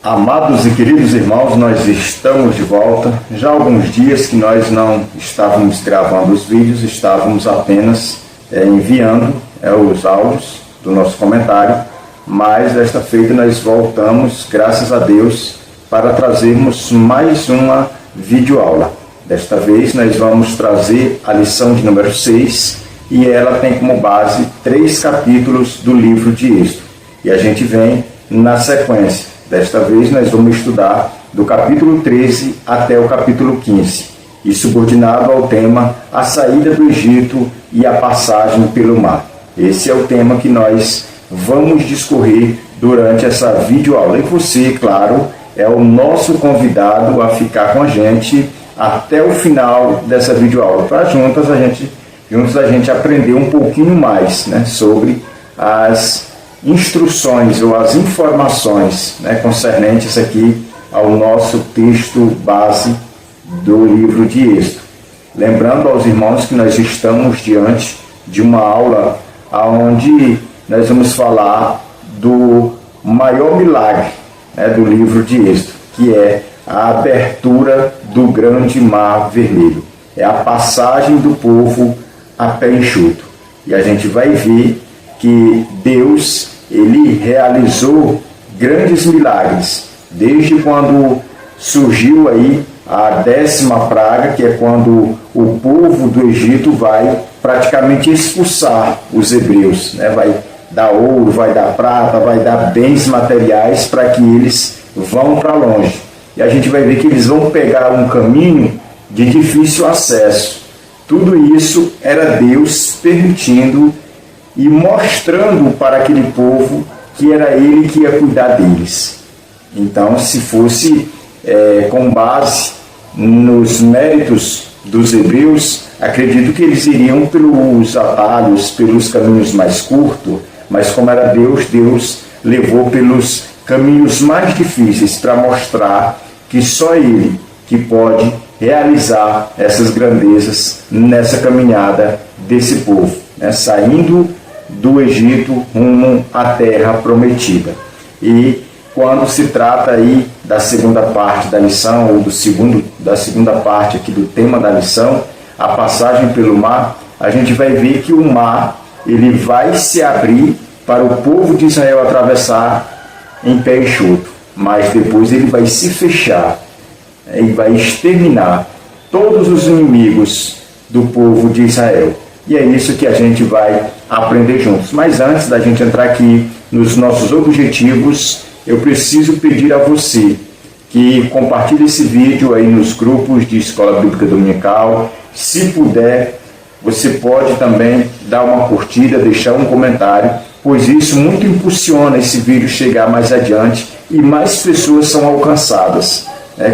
Amados e queridos irmãos, nós estamos de volta. Já há alguns dias que nós não estávamos gravando os vídeos, estávamos apenas enviando os áudios do nosso comentário, mas desta feita nós voltamos, graças a Deus, para trazermos mais uma videoaula. Desta vez nós vamos trazer a lição de número 6 e ela tem como base 3 capítulos do livro de Êxodo. E a gente vem na sequência. Desta vez nós vamos estudar do capítulo 13 até o capítulo 15, e subordinado ao tema a saída do Egito e a passagem pelo mar. Esse é o tema que nós vamos discorrer durante essa videoaula. E você, claro, é o nosso convidado a ficar com a gente até o final dessa videoaula, para juntos a gente aprender um pouquinho mais, sobre as instruções ou as informações concernentes aqui ao nosso texto base do livro de Êxodo. Lembrando aos irmãos que nós estamos diante de uma aula onde nós vamos falar do maior milagre do livro de Êxodo, que é a abertura do grande mar vermelho. É a passagem do povo a pé enxuto. E a gente vai ver que Deus, ele realizou grandes milagres, desde quando surgiu aí a 10ª praga, que é quando o povo do Egito vai praticamente expulsar os hebreus, vai dar ouro, vai dar prata, vai dar bens materiais para que eles vão para longe. E a gente vai ver que eles vão pegar um caminho de difícil acesso. Tudo isso era Deus permitindo e mostrando para aquele povo que era Ele que ia cuidar deles. Então, se fosse com base nos méritos dos hebreus, acredito que eles iriam pelos atalhos, pelos caminhos mais curtos, mas como era Deus, Deus levou pelos caminhos mais difíceis para mostrar que só Ele que pode realizar essas grandezas nessa caminhada desse povo, saindo do Egito rumo à terra prometida. E quando se trata aí da segunda parte da lição, ou da segunda parte aqui do tema da lição, a passagem pelo mar, a gente vai ver que o mar ele vai se abrir para o povo de Israel atravessar em pé enxuto, mas depois ele vai se fechar e vai exterminar todos os inimigos do povo de Israel. E é isso que a gente vai aprender juntos. Mas antes da gente entrar aqui nos nossos objetivos, eu preciso pedir a você que compartilhe esse vídeo aí nos grupos de Escola Bíblica Dominical. Se puder, você pode também dar uma curtida, deixar um comentário, pois isso muito impulsiona esse vídeo chegar mais adiante e mais pessoas são alcançadas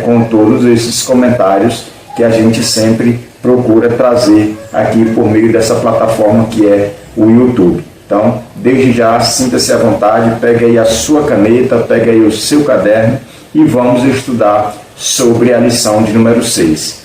com todos esses comentários que a gente sempre procura trazer aqui por meio dessa plataforma que é o YouTube. Então, desde já, sinta-se à vontade, pega aí a sua caneta, pega aí o seu caderno e vamos estudar sobre a lição de número 6,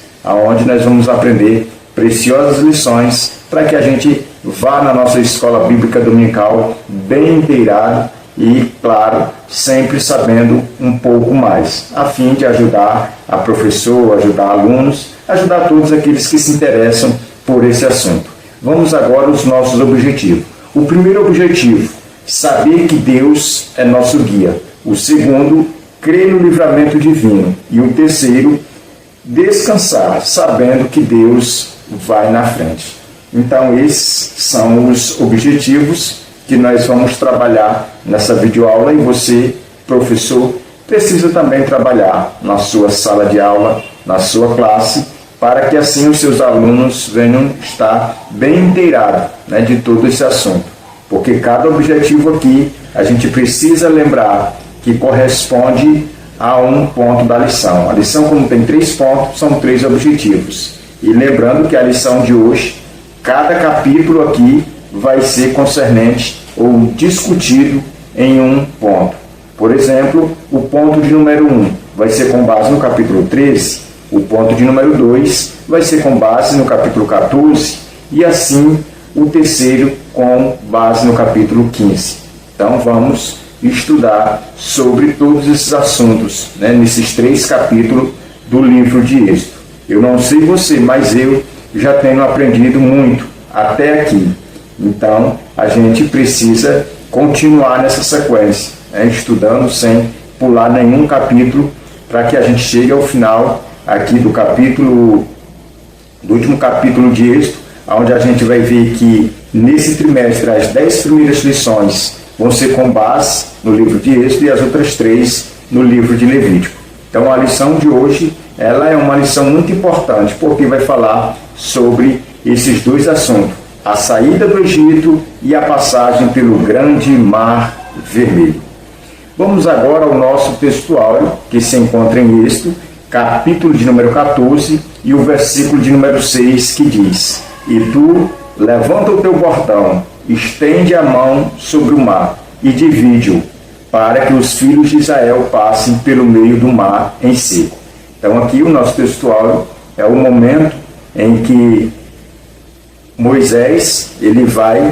onde nós vamos aprender preciosas lições para que a gente vá na nossa escola bíblica dominical bem inteirado e, claro, sempre sabendo um pouco mais, a fim de ajudar a professor, ajudar alunos, ajudar todos aqueles que se interessam por esse assunto. Vamos agora aos nossos objetivos. O primeiro objetivo, saber que Deus é nosso guia. O segundo, crer no livramento divino. E o terceiro, descansar, sabendo que Deus vai na frente. Então, esses são os objetivos que nós vamos trabalhar nessa videoaula, e você, professor, precisa também trabalhar na sua sala de aula, na sua classe, para que assim os seus alunos venham estar bem inteirados de todo esse assunto. Porque cada objetivo aqui, a gente precisa lembrar que corresponde a um ponto da lição. A lição, como tem 3 pontos, são 3 objetivos. E lembrando que a lição de hoje, cada capítulo aqui vai ser concernente ou discutido em um ponto. Por exemplo, o ponto de número 1 vai ser com base no capítulo 13, o ponto de número 2 vai ser com base no capítulo 14 e assim o terceiro com base no capítulo 15. Então vamos estudar sobre todos esses assuntos, né, nesses 3 capítulos do livro de Êxodo. Eu não sei você, mas eu já tenho aprendido muito até aqui. Então, a gente precisa continuar nessa sequência, né, estudando sem pular nenhum capítulo, para que a gente chegue ao final aqui do último capítulo de Êxodo, onde a gente vai ver que nesse trimestre as 10 primeiras lições vão ser com base no livro de Êxodo e as outras 3 no livro de Levítico. Então a lição de hoje, ela é uma lição muito importante, porque vai falar sobre esses 2 assuntos, a saída do Egito e a passagem pelo grande mar vermelho. Vamos agora ao nosso textuário, que se encontra em Êxodo, capítulo de número 14 e o versículo de número 6, que diz: E tu levanta o teu bordão, estende a mão sobre o mar e divide-o, para que os filhos de Israel passem pelo meio do mar em seco. Então aqui o nosso textuário é o momento em que Moisés ele vai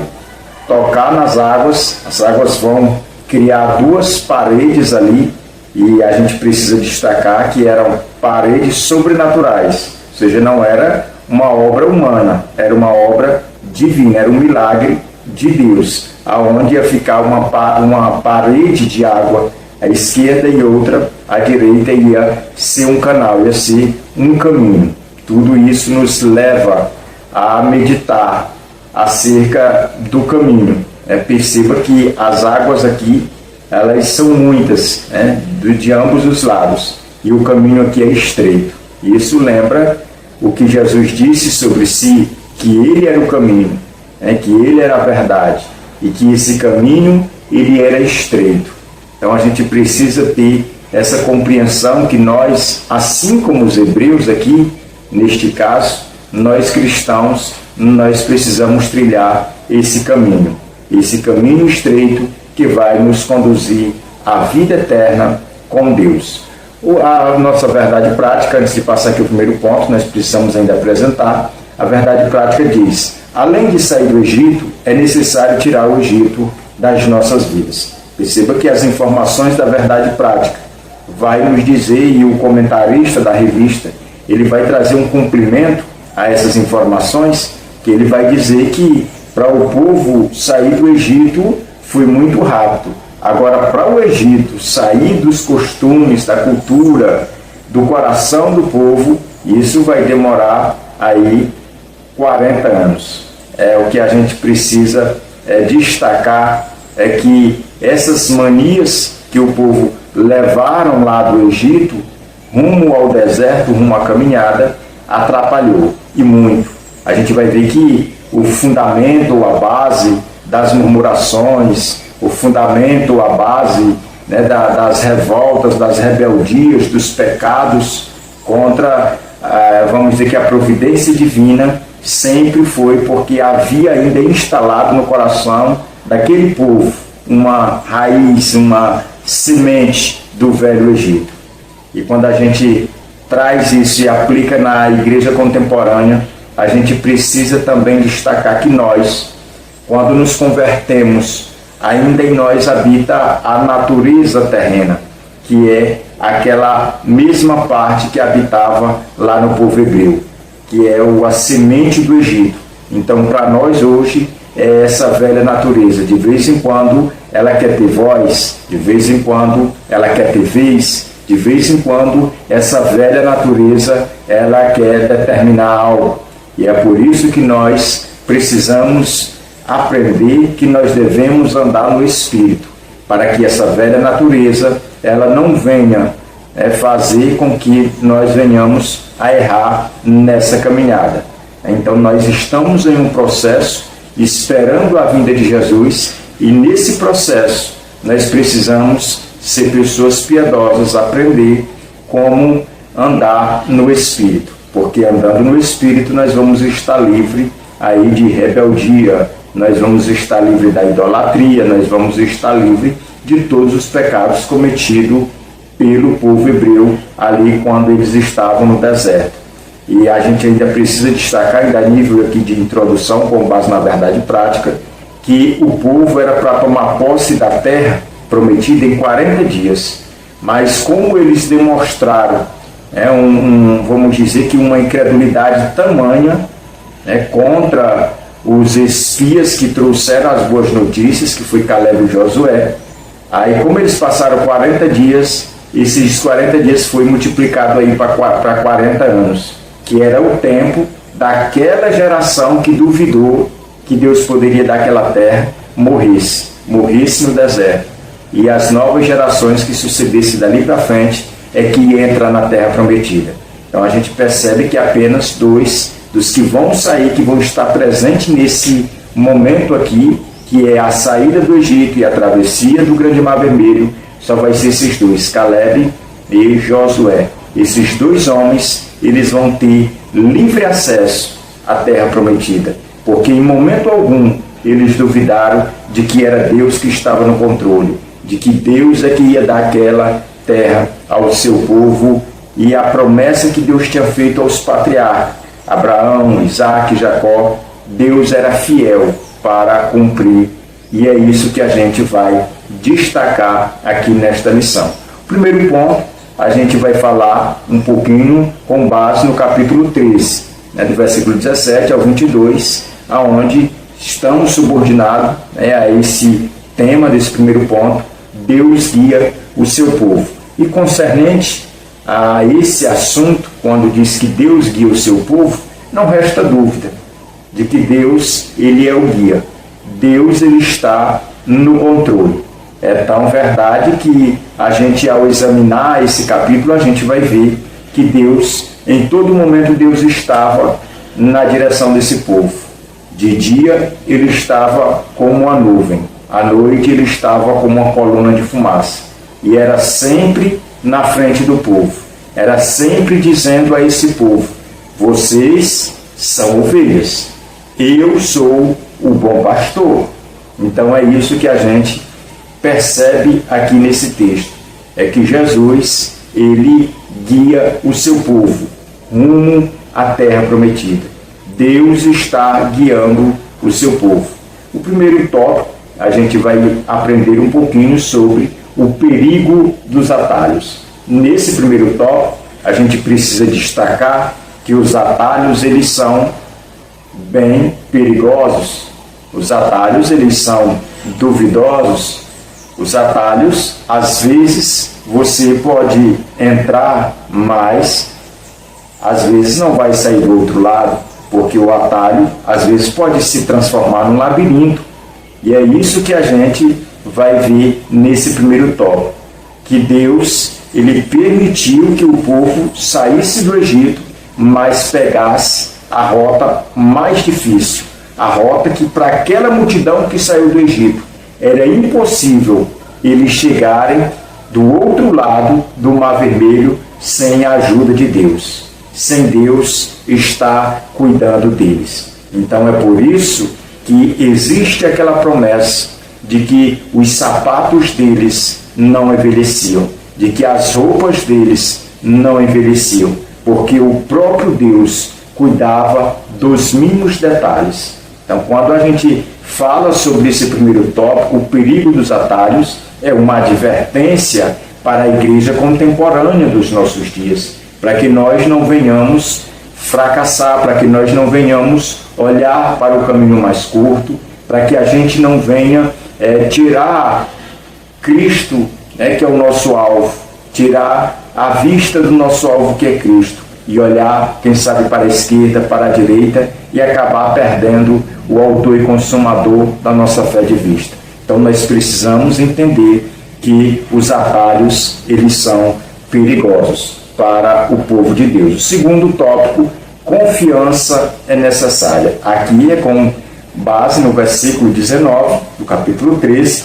tocar nas águas, as águas vão criar 2 paredes ali, e a gente precisa destacar que eram paredes sobrenaturais, ou seja, não era uma obra humana, era uma obra divina, era um milagre de Deus, aonde ia ficar uma parede de água à esquerda e outra à direita, ia ser um canal, ia ser um caminho. Tudo isso nos leva a meditar acerca do caminho. Perceba que as águas aqui, elas são muitas, né, de ambos os lados, e o caminho aqui é estreito. Isso lembra o que Jesus disse sobre si, que ele era o caminho, né, que ele era a verdade, e que esse caminho ele era estreito. Então a gente precisa ter essa compreensão que nós, assim como os hebreus aqui, neste caso, nós cristãos, nós precisamos trilhar esse caminho estreito que vai nos conduzir à vida eterna com Deus. A nossa verdade prática, antes de passar aqui o primeiro ponto, nós precisamos ainda apresentar. A verdade prática diz: além de sair do Egito, é necessário tirar o Egito das nossas vidas. Perceba que as informações da verdade prática vai nos dizer, e o comentarista da revista, ele vai trazer um cumprimento a essas informações, que ele vai dizer que para o povo sair do Egito foi muito rápido. Agora, para o Egito sair dos costumes, da cultura, do coração do povo, isso vai demorar aí 40 anos. O que a gente precisa destacar é que essas manias que o povo levaram lá do Egito, rumo ao deserto, rumo à caminhada, atrapalhou, e muito. A gente vai ver que o fundamento, a base das murmurações, o fundamento, a base, né, das revoltas, das rebeldias, dos pecados contra, vamos dizer que a providência divina sempre foi porque havia ainda instalado no coração daquele povo uma raiz, uma semente do velho Egito. E quando a gente traz isso e aplica na igreja contemporânea, a gente precisa também destacar que nós, quando nos convertemos, ainda em nós habita a natureza terrena, que é aquela mesma parte que habitava lá no povo hebreu, que é a semente do Egito. Então, para nós hoje, é essa velha natureza. De vez em quando ela quer ter voz, de vez em quando ela quer ter vez, de vez em quando essa velha natureza ela quer determinar algo. E é por isso que nós precisamos aprender que nós devemos andar no Espírito, para que essa velha natureza ela não venha fazer com que nós venhamos a errar nessa caminhada. Então nós estamos em um processo esperando a vinda de Jesus, e nesse processo nós precisamos ser pessoas piedosas, aprender como andar no Espírito, porque andando no Espírito nós vamos estar livre aí de rebeldia, nós vamos estar livre da idolatria, nós vamos estar livre de todos os pecados cometidos pelo povo hebreu ali quando eles estavam no deserto. E a gente ainda precisa destacar, ainda a nível aqui de introdução, com base na verdade prática, que o povo era para tomar posse da terra, prometida em 40 dias. Mas como eles demonstraram, vamos dizer que uma incredulidade tamanha, contra os espias que trouxeram as boas notícias, que foi Caleb e Josué, aí como eles passaram 40 dias, esses 40 dias foi multiplicado aí para 40 anos, que era o tempo daquela geração que duvidou que Deus poderia dar aquela terra, morresse no deserto. E as novas gerações que sucedessem dali para frente é que entra na terra prometida. Então a gente percebe que apenas 2 dos que vão sair, que vão estar presentes nesse momento aqui, que é a saída do Egito e a travessia do Grande Mar Vermelho, só vai ser esses 2, Caleb e Josué. Esses 2 homens, eles vão ter livre acesso à terra prometida, porque em momento algum eles duvidaram de que era Deus que estava no controle, de que Deus é que ia dar aquela terra ao seu povo, e a promessa que Deus tinha feito aos patriarcas, Abraão, Isaac e Jacó, Deus era fiel para cumprir, e é isso que a gente vai destacar aqui nesta lição. Primeiro ponto, a gente vai falar um pouquinho com base no capítulo 13, do versículo 17 ao 22, aonde estamos subordinados a esse tema desse primeiro ponto: Deus guia o seu povo. E concernente a esse assunto, quando diz que Deus guia o seu povo, não resta dúvida de que Deus, ele é o guia. Deus, ele está no controle. É tão verdade que a gente, ao examinar esse capítulo, a gente vai ver que Deus, em todo momento, Deus estava na direção desse povo. De dia, ele estava como uma nuvem. À noite, ele estava como uma coluna de fumaça. E era sempre na frente do povo. Era sempre dizendo a esse povo: vocês são ovelhas. Eu sou o bom pastor. Então é isso que a gente percebe aqui nesse texto. É que Jesus, ele guia o seu povo rumo à terra prometida. Deus está guiando o seu povo. O primeiro tópico, a gente vai aprender um pouquinho sobre o perigo dos atalhos. Nesse primeiro tópico, a gente precisa destacar que os atalhos, eles são bem perigosos. Os atalhos, eles são duvidosos. Os atalhos, às vezes, você pode entrar, mas às vezes não vai sair do outro lado, porque o atalho, às vezes, pode se transformar num labirinto. E é isso que a gente vai ver nesse primeiro tópico, que Deus, ele permitiu que o povo saísse do Egito, mas pegasse a rota mais difícil, a rota que para aquela multidão que saiu do Egito era impossível eles chegarem do outro lado do Mar Vermelho sem a ajuda de Deus, sem Deus estar cuidando deles. Então é por isso que existe aquela promessa de que os sapatos deles não envelheciam, de que as roupas deles não envelheciam, porque o próprio Deus cuidava dos mínimos detalhes. Então, quando a gente fala sobre esse primeiro tópico, o perigo dos atalhos, é uma advertência para a igreja contemporânea dos nossos dias, para que nós não venhamos fracassar, para que nós não venhamos olhar para o caminho mais curto, para que a gente não venha tirar Cristo, que é o nosso alvo, tirar a vista do nosso alvo, que é Cristo, e olhar, quem sabe, para a esquerda, para a direita, e acabar perdendo o autor e consumador da nossa fé de vista. Então nós precisamos entender que os atalhos, eles são perigosos para o povo de Deus. O segundo tópico, confiança é necessária. Aqui é com base no versículo 19 do capítulo 13,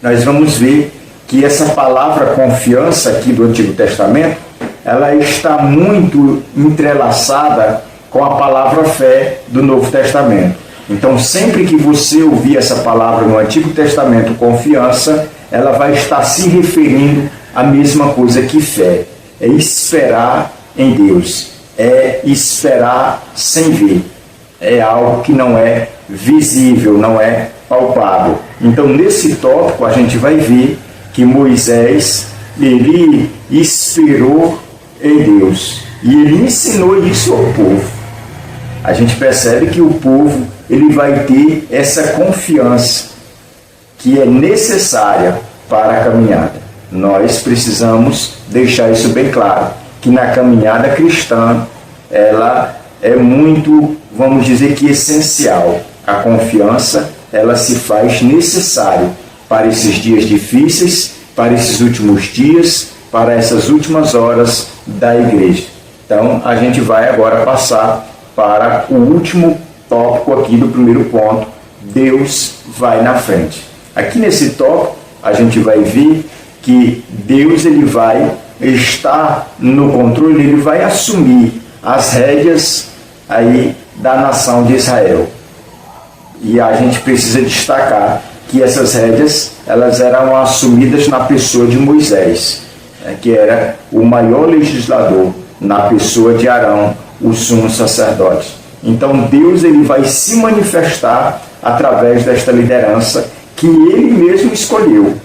nós vamos ver que essa palavra confiança aqui do Antigo Testamento, ela está muito entrelaçada com a palavra fé do Novo Testamento. Então, sempre que você ouvir essa palavra no Antigo Testamento, confiança, ela vai estar se referindo à mesma coisa que fé. É esperar em Deus, é esperar sem ver. É algo que não é visível, não é palpável. Então, nesse tópico, a gente vai ver que Moisés, ele esperou em Deus e ele ensinou isso ao povo. A gente percebe que o povo, ele vai ter essa confiança que é necessária para a caminhada. Nós precisamos deixar isso bem claro, que na caminhada cristã, ela é muito, vamos dizer que essencial. A confiança, ela se faz necessária para esses dias difíceis, para esses últimos dias, para essas últimas horas da igreja. Então, a gente vai agora passar para o último tópico aqui do primeiro ponto. Deus vai na frente. Aqui nesse tópico, a gente vai ver que Deus, ele vai estar no controle, ele vai assumir as rédeas aí da nação de Israel. E a gente precisa destacar que essas rédeas, elas eram assumidas na pessoa de Moisés, que era o maior legislador, na pessoa de Arão, o sumo sacerdote. Então Deus, ele vai se manifestar através desta liderança que ele mesmo escolheu,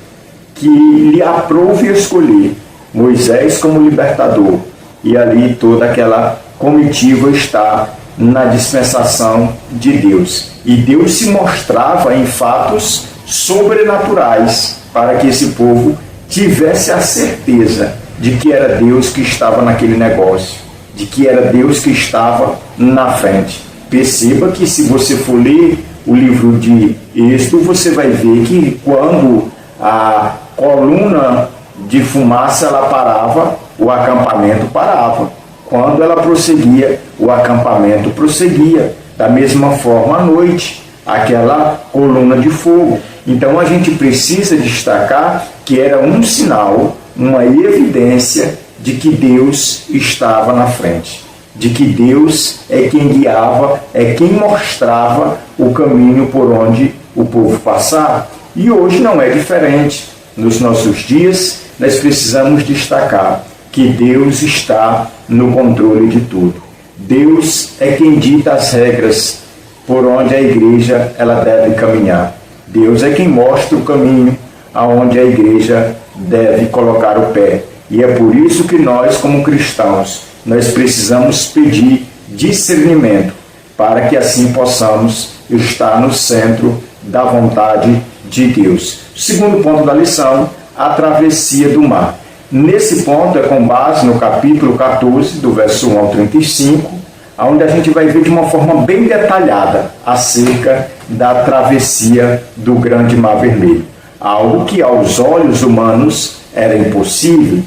que lhe aprouve escolher Moisés como libertador, e ali toda aquela comitiva está na dispensação de Deus. E Deus se mostrava em fatos sobrenaturais para que esse povo tivesse a certeza de que era Deus que estava naquele negócio, de que era Deus que estava na frente. Perceba que se você for ler o livro de Êxodo, você vai ver que quando a coluna de fumaça ela parava, o acampamento parava. Quando ela prosseguia, o acampamento prosseguia. Da mesma forma, à noite, aquela coluna de fogo. Então, a gente precisa destacar que era um sinal, uma evidência de que Deus estava na frente, de que Deus é quem guiava, é quem mostrava o caminho por onde o povo passava. E hoje não é diferente. Nos nossos dias, nós precisamos destacar que Deus está no controle de tudo. Deus é quem dita as regras por onde a igreja ela deve caminhar. Deus é quem mostra o caminho aonde a igreja deve colocar o pé. E é por isso que nós, como cristãos, nós precisamos pedir discernimento para que assim possamos estar no centro da vontade de Deus. O segundo ponto da lição, a travessia do mar. Nesse ponto é com base no capítulo 14, do verso 1 ao 35, onde a gente vai ver de uma forma bem detalhada acerca da travessia do Grande Mar Vermelho. Algo que aos olhos humanos era impossível,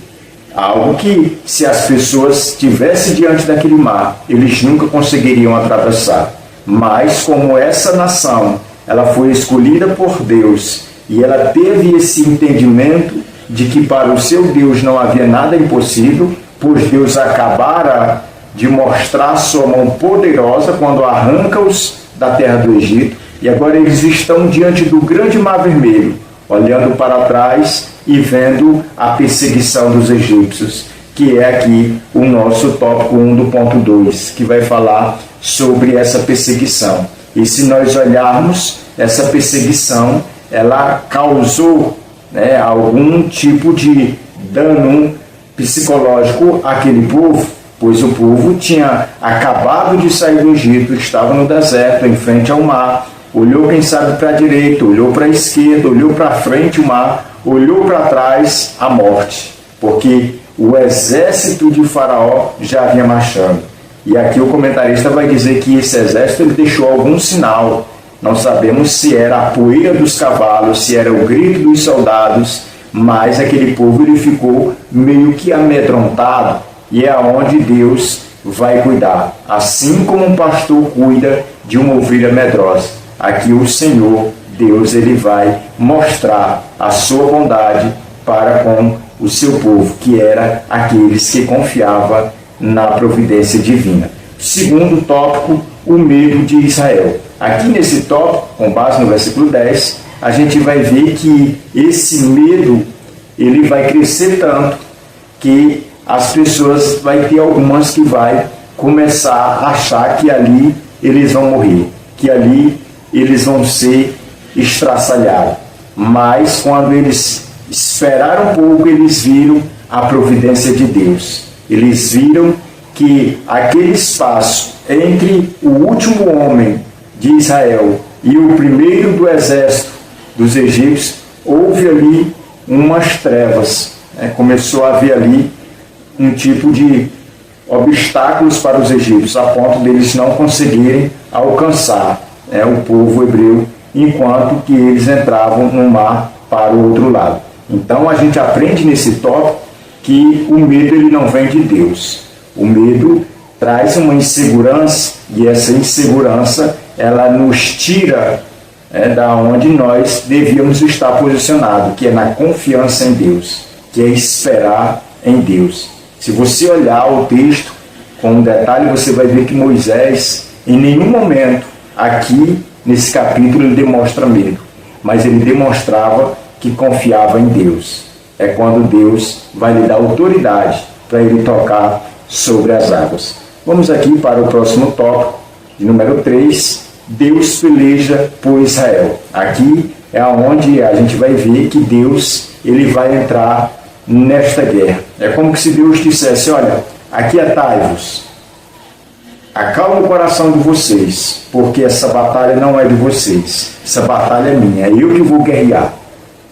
algo que se as pessoas estivessem diante daquele mar, eles nunca conseguiriam atravessar. Mas como essa nação, ela foi escolhida por Deus e ela teve esse entendimento de que para o seu Deus não havia nada impossível, pois Deus acabara de mostrar sua mão poderosa quando arranca-os da terra do Egito, e agora eles estão diante do Grande Mar Vermelho, olhando para trás e vendo a perseguição dos egípcios, que é aqui o nosso tópico 1 do ponto 2, que vai falar sobre essa perseguição. E se nós olharmos, essa perseguição, ela causou algum tipo de dano psicológico àquele povo, pois o povo tinha acabado de sair do Egito, estava no deserto, em frente ao mar, olhou quem sabe para a direita, olhou para a esquerda, olhou para frente o mar, olhou para trás a morte, porque o exército de Faraó já vinha marchando. E aqui o comentarista vai dizer que esse exército ele deixou algum sinal. Não sabemos se era a poeira dos cavalos, se era o grito dos soldados, mas aquele povo ele ficou meio que amedrontado, e é onde Deus vai cuidar. Assim como um pastor cuida de uma ovelha medrosa, aqui o Senhor, Deus, ele vai mostrar a sua bondade para com o seu povo, que era aqueles que confiavam na providência divina. Segundo tópico, o medo de Israel. Aqui nesse tópico, com base no versículo 10, a gente vai ver que esse medo ele vai crescer tanto que as pessoas vai ter algumas que vai começar a achar que ali eles vão morrer, que ali eles vão ser estraçalhado. Mas quando eles esperaram um pouco, eles viram a providência de Deus. Eles viram que aquele espaço entre o último homem de Israel e o primeiro do exército dos egípcios, houve ali umas trevas. Começou a haver ali um tipo de obstáculos para os egípcios, a ponto deles não conseguirem alcançar o povo hebreu, enquanto que eles entravam no mar para o outro lado. Então a gente aprende nesse tópico que o medo ele não vem de Deus. O medo traz uma insegurança, e essa insegurança ela nos tira da onde nós devíamos estar posicionados, que é na confiança em Deus, que é esperar em Deus. Se você olhar o texto com um detalhe, você vai ver que Moisés, em nenhum momento aqui nesse capítulo, ele demonstra medo, mas ele demonstrava que confiava em Deus. É quando Deus vai lhe dar autoridade para ele tocar sobre as águas. Vamos aqui para o próximo tópico, de número 3, Deus peleja por Israel. Aqui é onde a gente vai ver que Deus ele vai entrar nesta guerra. É como se Deus dissesse: olha, aquietai-vos, acalma o coração de vocês, porque essa batalha não é de vocês, essa batalha é minha, é eu que vou guerrear.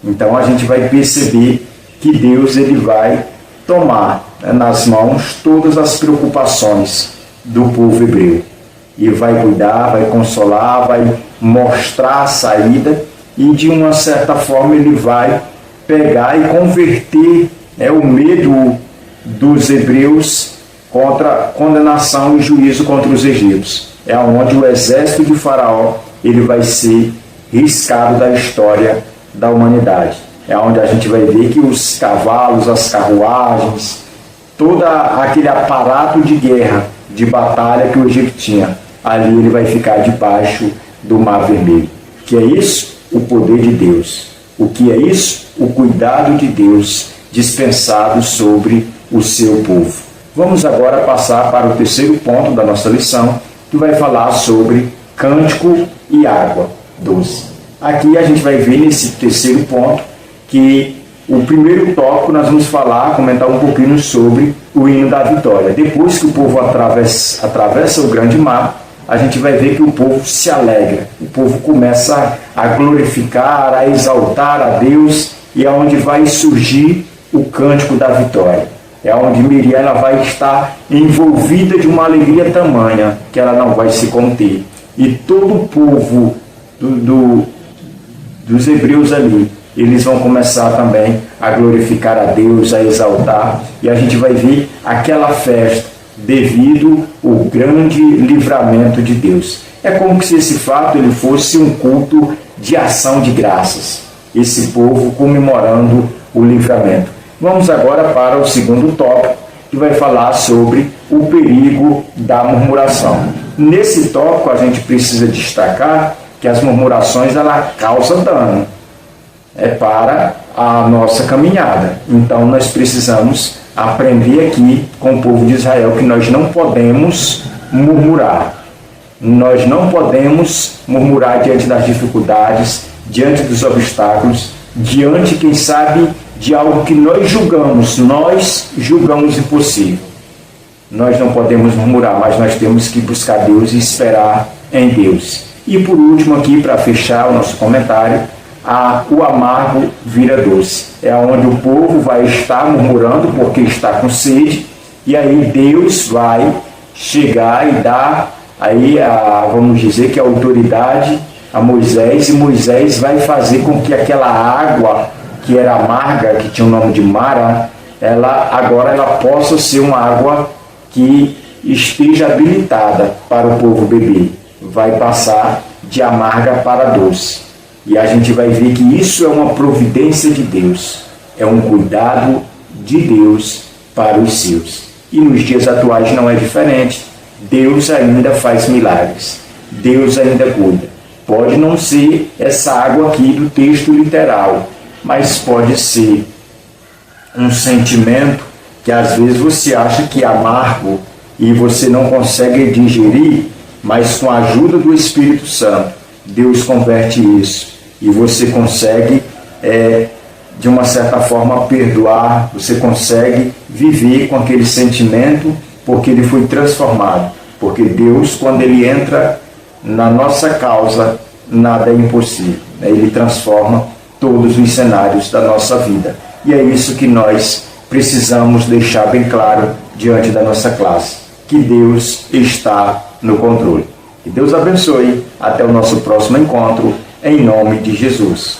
Então a gente vai perceber que Deus ele vai tomar nas mãos todas as preocupações do povo hebreu e vai cuidar, vai consolar, vai mostrar a saída, e de uma certa forma ele vai pegar e converter o medo dos hebreus contra condenação e juízo contra os egípcios. É onde o exército de Faraó ele vai ser riscado da história da humanidade. É onde a gente vai ver que os cavalos, as carruagens, todo aquele aparato de guerra, de batalha que o Egito tinha, ali ele vai ficar debaixo do Mar Vermelho. O que é isso? O poder de Deus. O que é isso? O cuidado de Deus dispensado sobre o seu povo. Vamos agora passar para o terceiro ponto da nossa lição, que vai falar sobre cântico e água doce. Aqui a gente vai ver nesse terceiro ponto que o primeiro tópico nós vamos comentar um pouquinho sobre o hino da vitória. Depois que o povo atravessa o grande mar, a gente vai ver que o povo se alegra, o povo começa a glorificar, a exaltar a Deus, e é onde vai surgir o cântico da vitória. É onde Miriam ela vai estar envolvida de uma alegria tamanha que ela não vai se conter. E todo o povo dos hebreus ali, eles vão começar também a glorificar a Deus, a exaltar, e a gente vai ver aquela festa devido ao grande livramento de Deus. É como se esse fato ele fosse um culto de ação de graças, esse povo comemorando o livramento. Vamos agora para o segundo tópico, que vai falar sobre o perigo da murmuração. Nesse tópico a gente precisa destacar que as murmurações ela causam dano para a nossa caminhada. Então nós precisamos aprender aqui com o povo de Israel que nós não podemos murmurar. Nós não podemos murmurar diante das dificuldades, diante dos obstáculos, diante, quem sabe, de algo que nós julgamos impossível. Nós não podemos murmurar, mas nós temos que buscar Deus e esperar em Deus. E por último aqui, para fechar o nosso comentário, o amargo vira doce. É onde o povo vai estar murmurando porque está com sede, e aí Deus vai chegar e dar aí vamos dizer que a autoridade a Moisés, e Moisés vai fazer com que aquela água que era amarga, que tinha o nome de Mara, agora ela possa ser uma água que esteja habilitada para o povo beber. Vai passar de amarga para doce. E a gente vai ver que isso é uma providência de Deus, é um cuidado de Deus para os seus. E nos dias atuais não é diferente. Deus ainda faz milagres, Deus ainda cuida. Pode não ser essa água aqui do texto literal, mas pode ser um sentimento que às vezes você acha que é amargo e você não consegue digerir, mas com a ajuda do Espírito Santo, Deus converte isso e você consegue, de uma certa forma, perdoar, você consegue viver com aquele sentimento, porque ele foi transformado. Porque Deus, quando ele entra na nossa causa, nada é impossível. Ele transforma todos os cenários da nossa vida. E é isso que nós precisamos deixar bem claro diante da nossa classe, que Deus está no controle. Que Deus abençoe. Até o nosso próximo encontro, em nome de Jesus.